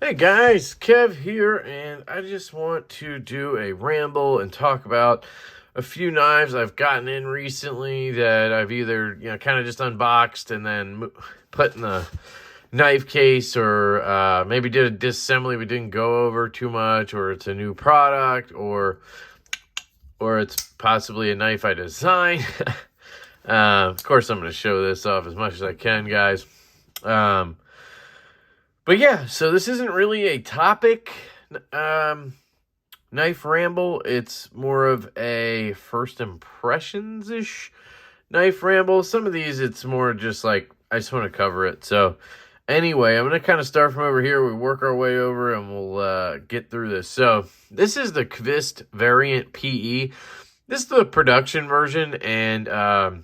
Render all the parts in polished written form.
Hey guys, Kev here, and I just want to do a ramble and talk about a few knives I've gotten in recently that I've either, kind of just unboxed and then put in the knife case, or maybe did a disassembly we didn't go over too much, or it's a new product, or it's possibly a knife I designed. Of course, I'm going to show this off as much as I can, guys. But yeah, so this isn't really a topic knife ramble. It's more of a first impressions-ish knife ramble. Some of these, it's more just like, I just want to cover it. So anyway, I'm going to kind of start from over here. We work our way over and we'll get through this. So this is the Qvist Variant PE. This is the production version, and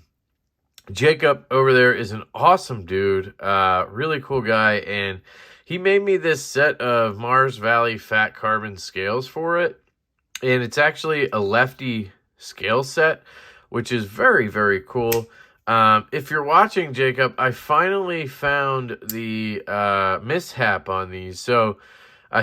Jacob over there is an awesome dude, really cool guy, and he made me this set of Mars Valley fat carbon scales for it, and it's actually a lefty scale set, which is very, very cool. If you're watching, Jacob, I finally found the mishap on these. So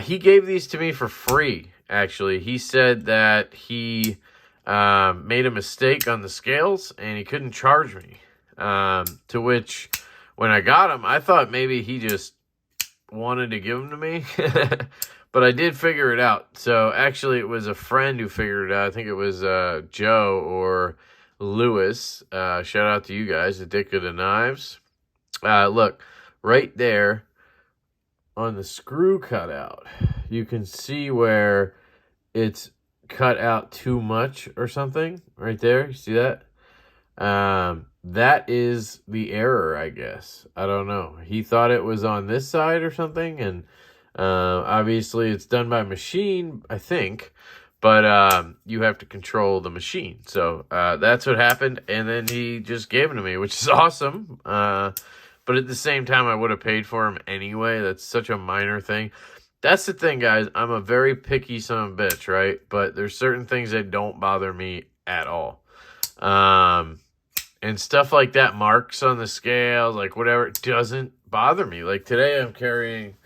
he gave these to me for free, actually. He said that he made a mistake on the scales, and he couldn't charge me. To which, when I got them, I thought maybe he just wanted to give them to me. But I did figure it out. So actually, it was a friend who figured it out. I think it was Joe or Lewis. Shout out to you guys, Addicted to Knives. Look, right there on the screw cutout, you can see where it's cut out too much or something. Right there, you see that? That is the error, I guess. I don't know. He thought it was on this side or something, and obviously it's done by machine, I think, but you have to control the machine. So that's what happened, and then he just gave them to me, which is awesome. But at the same time, I would have paid for them anyway. That's such a minor thing. That's the thing, guys. I'm a very picky son of a bitch, right? But there's certain things that don't bother me at all. And stuff like that, marks on the scales, like whatever, it doesn't bother me. Like today I'm carrying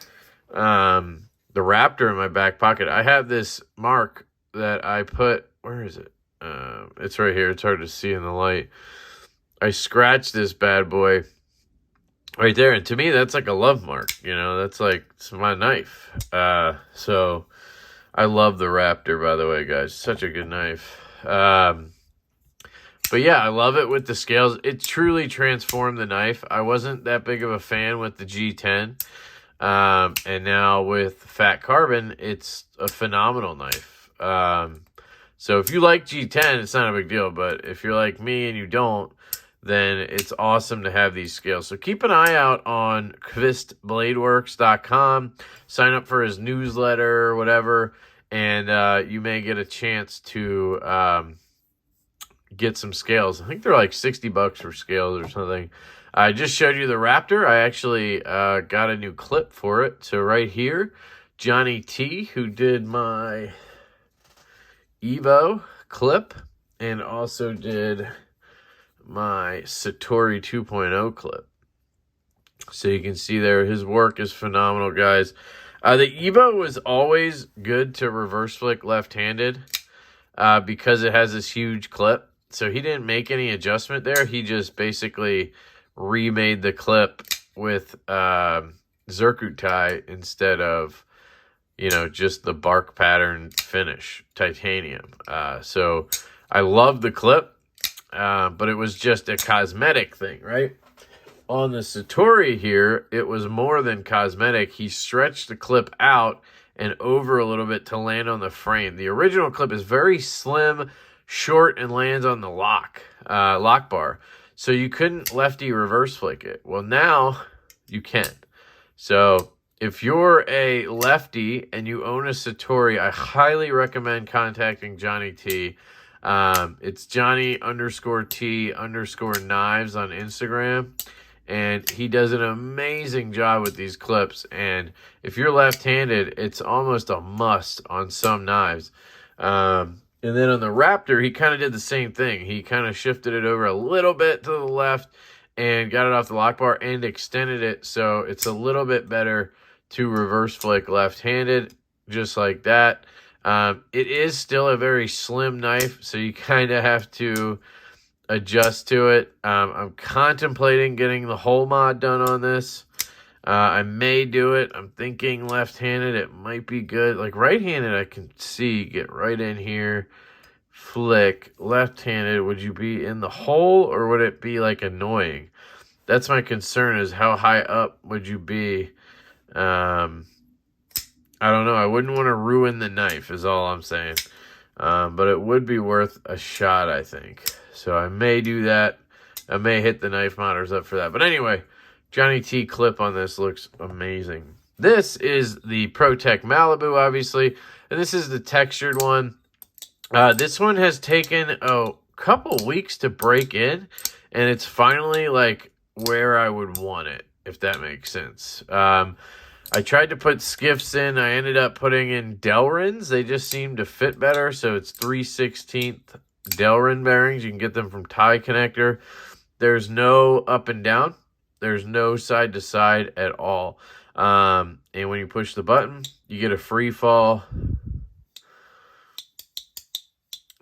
the Raptor in my back pocket. I have this mark that I put, where is it? It's right here. It's hard to see in the light. I scratched this bad boy right there. And to me, that's like a love mark. That's like, it's my knife. So I love the Raptor, by the way, guys. Such a good knife. But yeah, I love it with the scales. It truly transformed the knife. I wasn't that big of a fan with the G10. And now with fat carbon, it's a phenomenal knife. So if you like G10, it's not a big deal. But if you're like me and you don't, then it's awesome to have these scales. So keep an eye out on QvistBladeworks.com. Sign up for his newsletter or whatever. And you may get a chance to get some scales. I think they're like $60 for scales or something. I just showed you the Raptor. I actually got a new clip for it. So right here, Johnny T, who did my Evo clip and also did my Satori 2.0 clip. So you can see there, his work is phenomenal, guys. The Evo was always good to reverse flick left-handed because it has this huge clip. So he didn't make any adjustment there. He just basically remade the clip with Zircute tie instead of, just the bark pattern finish, titanium. So I love the clip, but it was just a cosmetic thing, right? On the Satori here, it was more than cosmetic. He stretched the clip out and over a little bit to land on the frame. The original clip is very slim, short, and lands on the lock bar. So you couldn't lefty reverse flick it. Well, now you can. So if you're a lefty and you own a Satori, I highly recommend contacting Johnny T. It's Johnny_T_knives on Instagram. And he does an amazing job with these clips. And if you're left-handed, it's almost a must on some knives. And then on the Raptor, he kind of did the same thing. He kind of shifted it over a little bit to the left and got it off the lock bar and extended it so it's a little bit better to reverse flick left-handed, just like that. It is still a very slim knife, so you kind of have to adjust to it. I'm contemplating getting the hole mod done on this. I may do it. I'm thinking left-handed. It might be good. Like right-handed, I can see, get right in here, flick. Left-handed, would you be in the hole or would it be like annoying? That's my concern, is how high up would you be? I don't know. I wouldn't want to ruin the knife is all I'm saying. But it would be worth a shot, I think. So I may do that. I may hit the knife modders up for that. But anyway, Johnny T clip on this looks amazing. This is the Protec Malibu, obviously. And this is the textured one. This one has taken a couple weeks to break in. And it's finally like where I would want it, if that makes sense. I tried to put skiffs in. I ended up putting in Delrins. They just seem to fit better. So it's 3/16 Delrin bearings. You can get them from Tie Connector. There's no up and down. There's no side to side at all. And when you push the button, you get a free fall.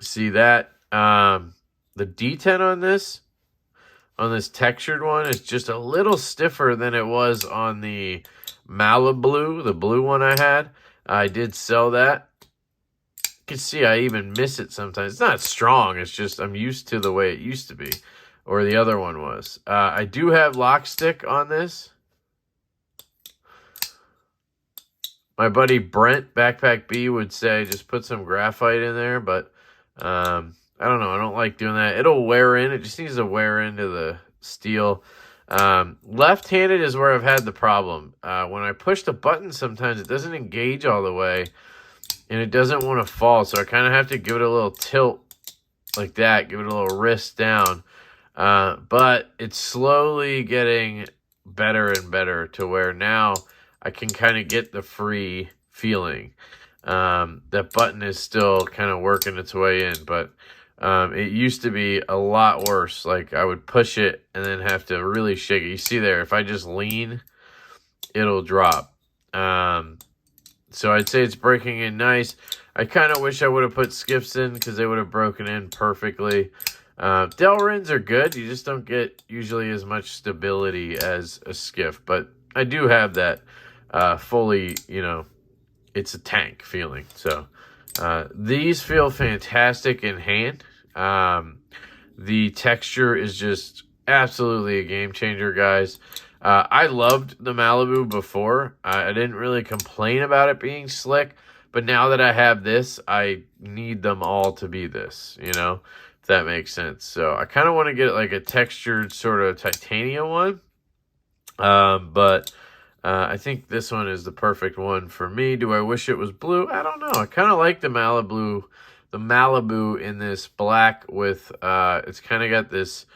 See that? The detent on this textured one is just a little stiffer than it was on the Malibu, the blue one I had. I did sell that. You can see I even miss it sometimes. It's not strong. It's just I'm used to the way it used to be, or the other one was. I do have lock stick on this. My buddy Brent, Backpack B, would say just put some graphite in there, but I don't know. I don't like doing that. It'll wear in. It just needs to wear into the steel. Left-handed is where I've had the problem. When I push the button, sometimes it doesn't engage all the way, and it doesn't want to fall. So I kind of have to give it a little tilt like that, give it a little wrist down. But it's slowly getting better and better to where now I can kind of get the free feeling. That button is still kind of working its way in, but it used to be a lot worse. Like I would push it and then have to really shake it. You see there, if I just lean, it'll drop. So I'd say it's breaking in nice. I kind of wish I would have put skiffs in because they would have broken in perfectly. Delrins are good. You just don't get usually as much stability as a skiff. But I do have that fully, you know, it's a tank feeling. So these feel fantastic in hand. The texture is just absolutely a game changer, guys. I loved the Malibu before. I didn't really complain about it being slick, but now that I have this, I need them all to be this, you know, if that makes sense. So I kind of want to get like a textured sort of titanium one. But I think this one is the perfect one for me. Do I wish it was blue? I don't know. I kind of like the Malibu in this black with, it's kind of got this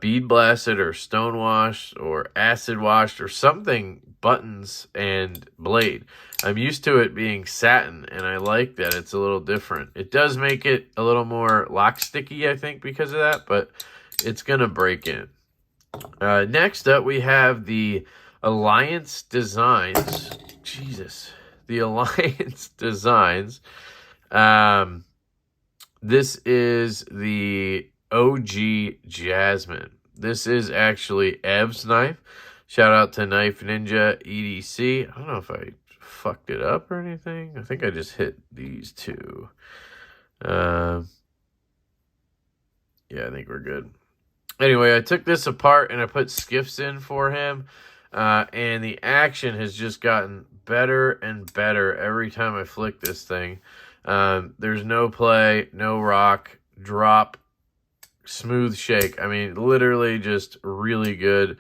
bead blasted or stone washed or acid washed or something buttons and blade. I'm used to it being satin, and I like that it's a little different. It does make it a little more lock sticky, I think, because of that, but it's going to break in. Next up, we have the Alliance Designs. Jesus. The Alliance Designs. This is the OG Jasmine. This is actually Ev's knife. Shout out to Knife Ninja EDC. I don't know if I fucked it up or anything. I think I just hit these two. Yeah, I think we're good. Anyway, I took this apart and I put skiffs in for him. And the action has just gotten better and better every time I flick this thing. There's no play, no rock, drop, smooth shake. I mean, literally just really good.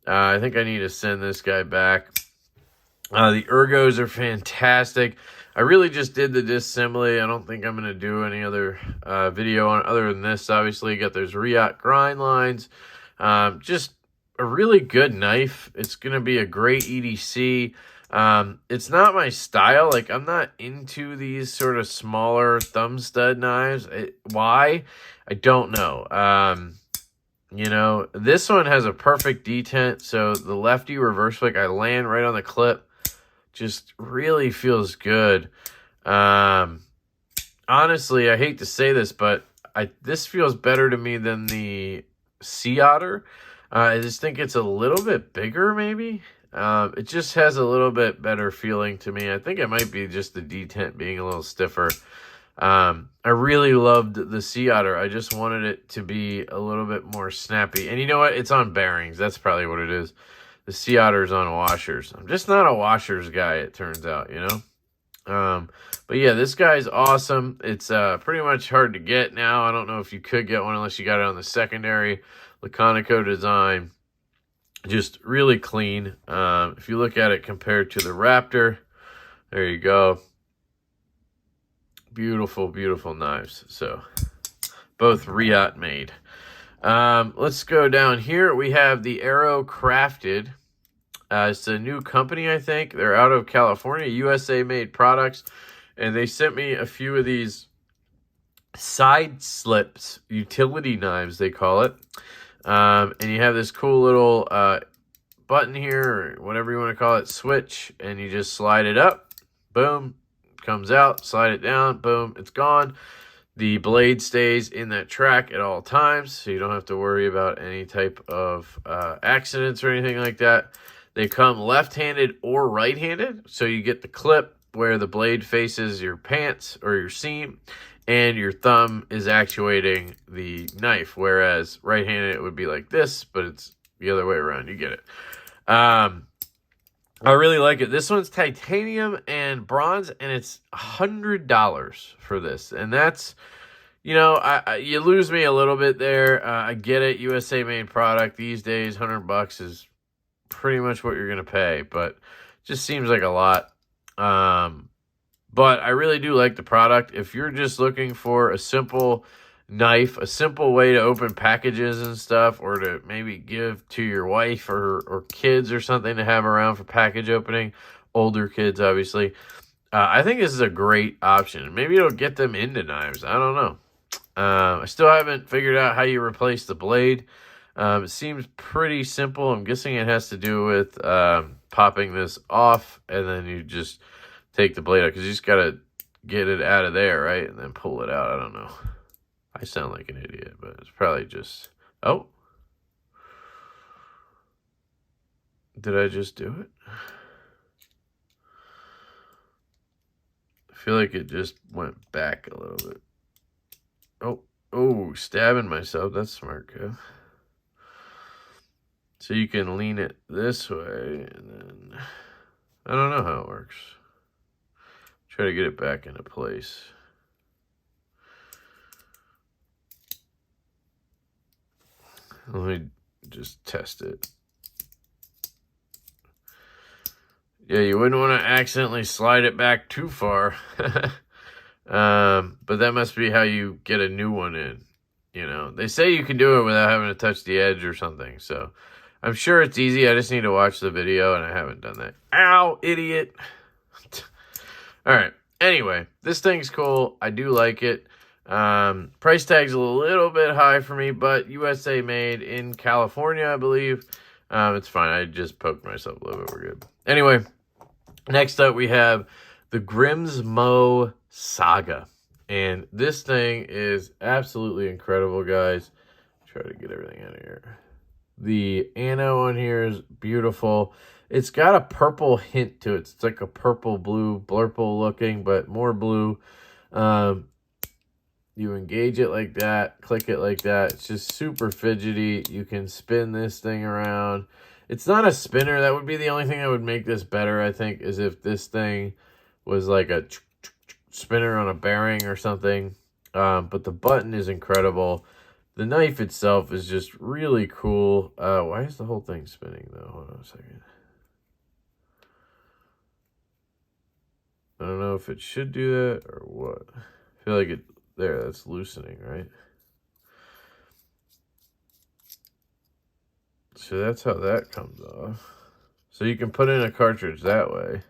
I think I need to send this guy back. The ergos are fantastic. I really just did the disassembly. I don't think I'm going to do any other video on other than this. Obviously, you got those Riot grind lines. Just a really good knife. It's going to be a great EDC. It's not my style. Like, I'm not into these sort of smaller thumb stud knives. Why? I don't know. You know, this one has a perfect detent. So the lefty reverse flick, I land right on the clip. Just really feels good. Honestly, I hate to say this, but this feels better to me than the Sea Otter. I just think it's a little bit bigger, maybe. It just has a little bit better feeling to me. I think it might be just the detent being a little stiffer. I really loved the Sea Otter. I just wanted it to be a little bit more snappy. And you know what? It's on bearings. That's probably what it is. The Sea Otter's on washers. I'm just not a washers guy, it turns out, you know? But yeah, this guy's awesome. It's pretty much hard to get now. I don't know if you could get one unless you got it on the secondary. Laconico design. Just really clean. If you look at it compared to the Raptor, there you go. Beautiful, beautiful knives. So, both Riot made. Let's go down here. We have the Aerocrafted. It's a new company, I think. They're out of California, USA-made products. And they sent me a few of these side slips, utility knives, they call it. And you have this cool little button here, or whatever you want to call it, switch. And you just slide it up. Boom. Comes out. Slide it down. Boom. It's gone. The blade stays in that track at all times, so you don't have to worry about any type of accidents or anything like that. They come left-handed or right-handed, so you get the clip where the blade faces your pants or your seam, and your thumb is actuating the knife, whereas right-handed it would be like this, but it's the other way around. You get it. I really like it. This one's titanium and bronze, and it's $100 for this, and that's, you know, you lose me a little bit there. I get it, USA-made product these days. $100 is pretty much what you're gonna pay, but just seems like a lot. But I really do like the product. If you're just looking for a simple knife, a simple way to open packages and stuff, or to maybe give to your wife or kids or something to have around for package opening, older kids obviously, I think this is a great option. Maybe it'll get them into knives. I don't know. I still haven't figured out how you replace the blade. It seems pretty simple. I'm guessing it has to do with popping this off, and then you just take the blade out, because you just got to get it out of there, right? And then pull it out. I don't know. I sound like an idiot, but it's probably just... Oh. Did I just do it? I feel like it just went back a little bit. Oh, stabbing myself. That's smart, Kev. So you can lean it this way, and then... I don't know how it works. Try to get it back into place. Let me just test it. Yeah, you wouldn't want to accidentally slide it back too far. But that must be how you get a new one in. You know, they say you can do it without having to touch the edge or something. So I'm sure it's easy. I just need to watch the video, and I haven't done that. Ow, idiot. All right. Anyway, this thing's cool. I do like it. Price tag's a little bit high for me, but USA made in California, I believe. It's fine. I just poked myself a little bit. We're good. Anyway, next up we have the Grimsmo Saga. And this thing is absolutely incredible, guys. Try to get everything out of here. The ano on here is beautiful. It's got a purple hint to it. It's like a purple-blue, blurple looking, but more blue. You engage it like that, click it like that. It's just super fidgety. You can spin this thing around. It's not a spinner. That would be the only thing that would make this better, I think, is if this thing was like a spinner on a bearing or something. But the button is incredible. The knife itself is just really cool. Why is the whole thing spinning, though? Hold on a second. I don't know if it should do that or what. I feel like it... There, that's loosening, right? So that's how that comes off. So you can put in a cartridge that way.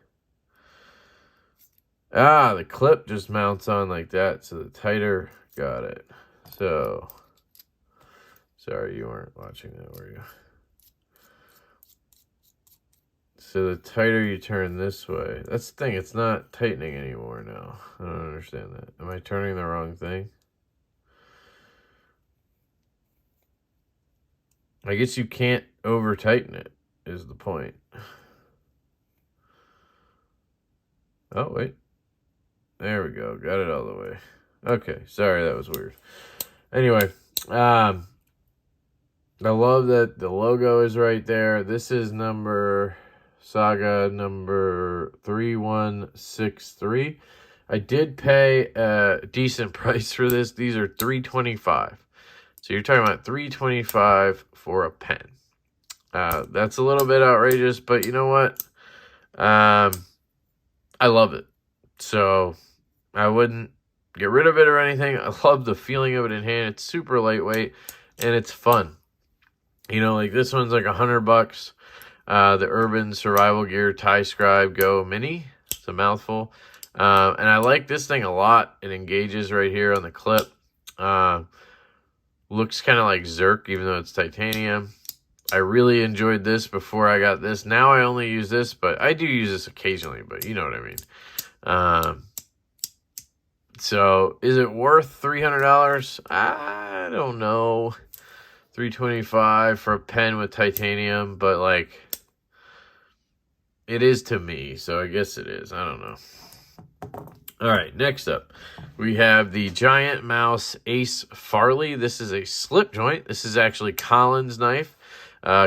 Ah, the clip just mounts on like that, so the tighter... Got it. So... Sorry, you weren't watching that, were you? So the tighter you turn this way, that's the thing, it's not tightening anymore now. I don't understand that. Am I turning the wrong thing? I guess you can't over tighten it, is the point. Oh, wait. There we go. Got it all the way. Okay, sorry, that was weird. Anyway, I love that the logo is right there. This is Saga number 3163. I did pay a decent price for this. These are $325. So you're talking about $325 for a pen. That's a little bit outrageous, but you know what? I love it. So I wouldn't get rid of it or anything. I love the feeling of it in hand. It's super lightweight and it's fun. You know, like this one's like $100. The Urban Survival Gear Tie Scribe Go Mini. It's a mouthful. And I like this thing a lot. It engages right here on the clip. Looks kind of like Zerk, even though it's titanium. I really enjoyed this before I got this. Now I only use this, but I do use this occasionally, but you know what I mean. So is it worth $300? I don't know. $325 for a pen with titanium, but like it is to me, so I guess it is. I don't know. All right, next up, we have the Giantmouse ACE Farley. This is a slip joint. This is actually Colin's knife.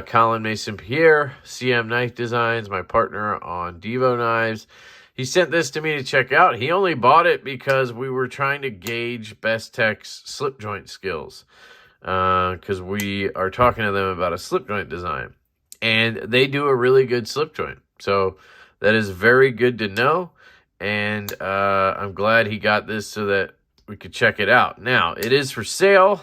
Colin Mason Pierre, CM Knife Designs, my partner on Divo Knives. He sent this to me to check out. He only bought it because we were trying to gauge Best Tech's slip joint skills. Because we are talking to them about a slip joint design. And they do a really good slip joint. So that is very good to know. And I'm glad he got this so that we could check it out. Now, it is for sale.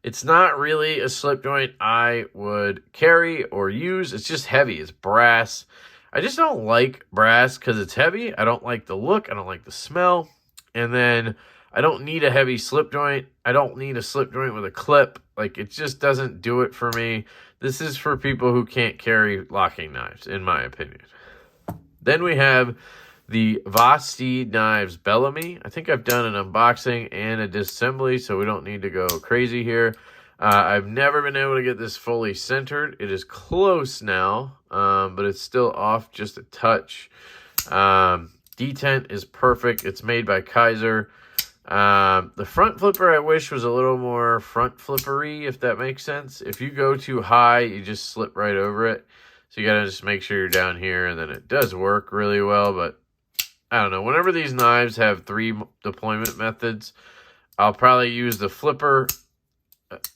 It's not really a slip joint I would carry or use. It's just heavy. It's brass. I just don't like brass because it's heavy. I don't like the look. I don't like the smell. And then I don't need a heavy slip joint. I don't need a slip joint with a clip. Like, it just doesn't do it for me. This is for people who can't carry locking knives, in my opinion. Then we have the Vosteed Knives Bellamy. I think I've done an unboxing and a disassembly, so we don't need to go crazy here. I've never been able to get this fully centered. It is close now, but it's still off just a touch. Detent is perfect. It's made by Kaiser. The front flipper I wish was a little more front flippery, if that makes sense. If you go too high, you just slip right over it. So you got to just make sure you're down here, and then it does work really well, but I don't know. Whenever these knives have 3 deployment methods, I'll probably use the flipper,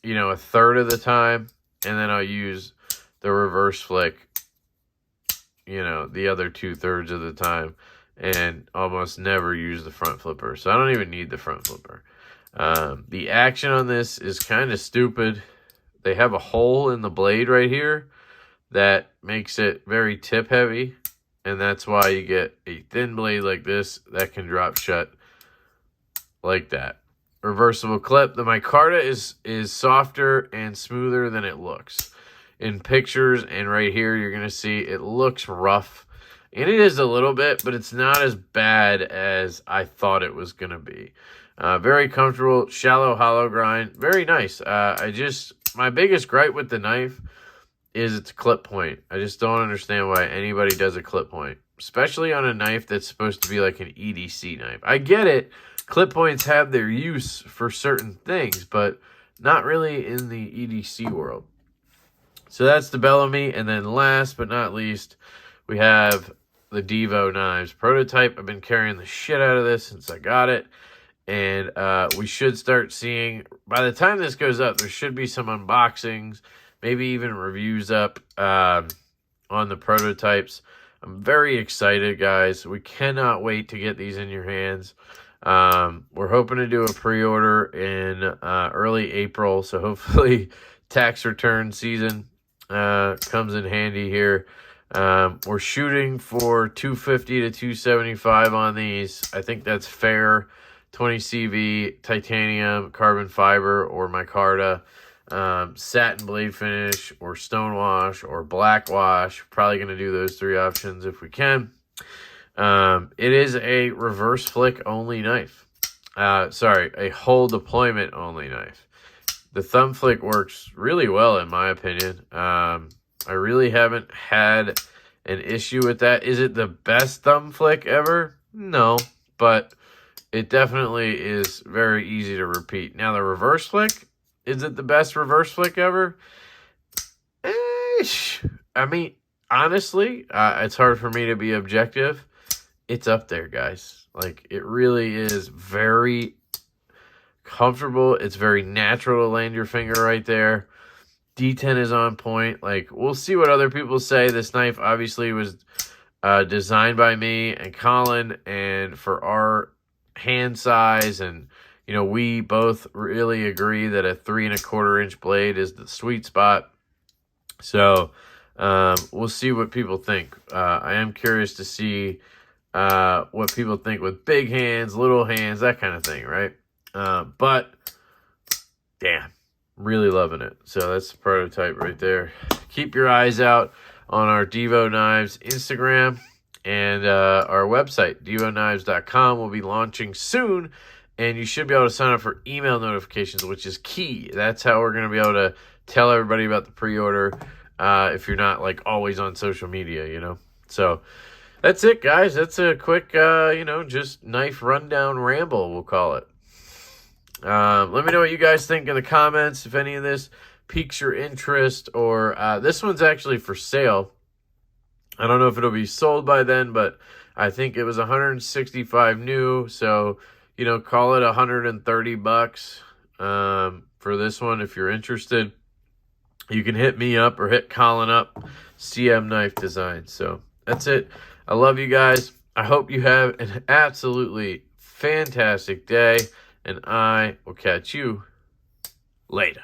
you know, a third of the time, and then I'll use the reverse flick, you know, the other 2/3 of the time, and almost never use the front flipper. So I don't even need the front flipper. The action on this is kind of stupid. They have a hole in the blade right here that makes it very tip heavy. And that's why you get a thin blade like this that can drop shut like that. Reversible clip. The micarta is softer and smoother than it looks. In pictures and right here, you're going to see it looks rough. And it is a little bit, but it's not as bad as I thought it was going to be. Very comfortable, shallow hollow grind. Very nice. My biggest gripe with the knife is its clip point. I just don't understand why anybody does a clip point, especially on a knife that's supposed to be like an EDC knife. I get it. Clip points have their use for certain things, but not really in the EDC world. So that's the Bellamy. And then last but not least, we have the Divo Knives prototype. I've been carrying the shit out of this since I got it. And we should start seeing, by the time this goes up, there should be some unboxings, maybe even reviews up on the prototypes. I'm very excited, guys. We cannot wait to get these in your hands. We're hoping to do a pre-order in early April, so hopefully tax return season comes in handy here. We're shooting for $250 to $275 on these. I think that's fair. 20 CV, titanium, carbon fiber, or micarta. satin blade finish or stone wash or black wash. Probably going to do those 3 options if we can. It is a reverse flick only knife. Sorry, a whole deployment only knife. The thumb flick works really well in my opinion. I really haven't had an issue with that. Is it the best thumb flick ever? No, but it definitely is very easy to repeat. Now the reverse flick, is it the best reverse flick ever? I mean, honestly, it's hard for me to be objective. It's up there, guys. Like, it really is very comfortable. It's very natural to land your finger right there. D10 is on point. Like, we'll see what other people say. This knife obviously was designed by me and Colin, and for our hand size, and you know, we both really agree that a 3 1/4 inch blade is the sweet spot. So we'll see what people think. I am curious to see what people think with big hands, little hands, that kind of thing, right? But damn, really loving it. So that's the prototype right there. Keep your eyes out on our Divo Knives Instagram and our website, divoknives.com, will be launching soon. And you should be able to sign up for email notifications, which is key. That's how we're going to be able to tell everybody about the pre-order if you're not, like, always on social media, you know. So that's it, guys. That's a quick, you know, just knife rundown ramble, we'll call it. Let me know what you guys think in the comments, if any of this piques your interest, or this one's actually for sale. I don't know if it'll be sold by then, but I think it was 165 new, so you know, call it 130 bucks for this one. If you're interested, you can hit me up or hit Colin up, CM Knife Design. So that's it. I love you guys. I hope you have an absolutely fantastic day, and I will catch you later.